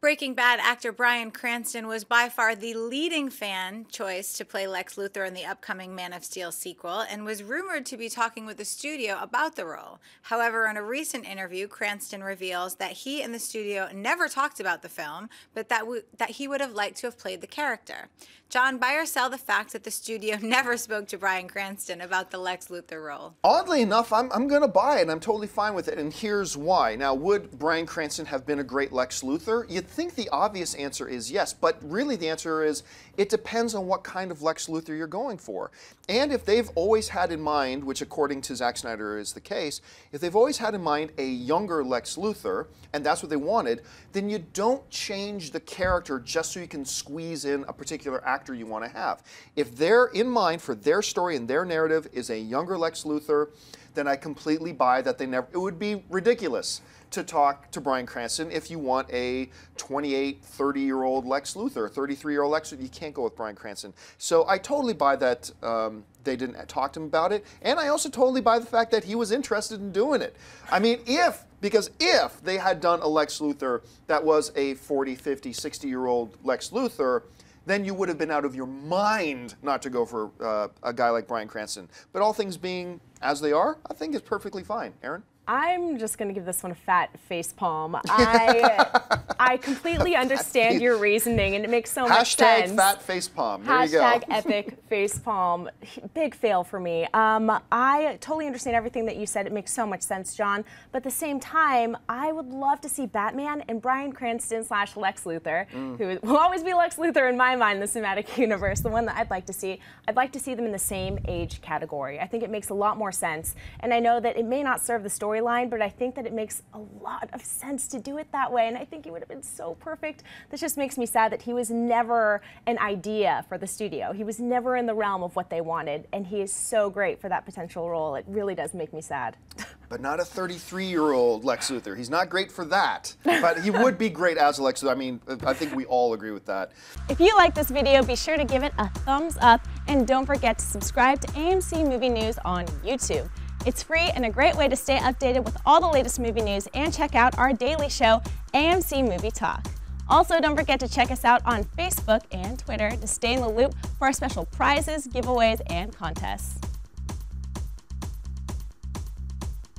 Breaking Bad actor Bryan Cranston was by far the leading fan choice to play Lex Luthor in the upcoming Man of Steel sequel and was rumored to be talking with the studio about the role. However, in a recent interview, Cranston reveals that he and the studio never talked about the film, but that he would have liked to have played the character. John, buy or sell the fact that the studio never spoke to Bryan Cranston about the Lex Luthor role? Oddly enough, I'm going to buy it. I'm totally fine with it, and here's why. Now, would Bryan Cranston have been a great Lex Luthor? You'd think the obvious answer is yes, but really the answer is it depends on what kind of Lex Luthor you're going for. And if they've always had in mind, which according to Zack Snyder is the case, if they've always had in mind a younger Lex Luthor, and that's what they wanted, then you don't change the character just so you can squeeze in a particular actor you want to have. If they're in mind for their story and their narrative is a younger Lex Luthor, then I completely buy that it would be ridiculous to talk to Bryan Cranston if you want a 28, 30-year-old Lex Luthor, 33-year-old Lex Luthor. You can't go with Bryan Cranston. So I totally buy that they didn't talk to him about it, and I also totally buy the fact that he was interested in doing it. I mean, because if they had done a Lex Luthor that was a 40, 50, 60-year-old Lex Luthor, then you would have been out of your mind not to go for a guy like Bryan Cranston. But all things being as they are, I think it's perfectly fine. Aaron? I'm just going to give this one a fat facepalm. I completely understand your reasoning, and it makes so much sense. Hashtag fat facepalm. There you go. Hashtag epic facepalm. Big fail for me. I totally understand everything that you said. It makes so much sense, John. But at the same time, I would love to see Batman and Bryan Cranston / Lex Luthor, who will always be Lex Luthor in my mind in the cinematic universe, the one that I'd like to see. I'd like to see them in the same age category. I think it makes a lot more sense. And I know that it may not serve the story line, but I think that it makes a lot of sense to do it that way, and I think he would have been so perfect. This just makes me sad that he was never an idea for the studio. He was never in the realm of what they wanted, and he is so great for that potential role. It really does make me sad. But not a 33-year-old Lex Luthor. He's not great for that, but he would be great as a Lex Luthor. I mean, I think we all agree with that. If you like this video, be sure to give it a thumbs up, and don't forget to subscribe to AMC Movie News on YouTube. It's free and a great way to stay updated with all the latest movie news and check out our daily show, AMC Movie Talk. Also, don't forget to check us out on Facebook and Twitter to stay in the loop for our special prizes, giveaways, and contests.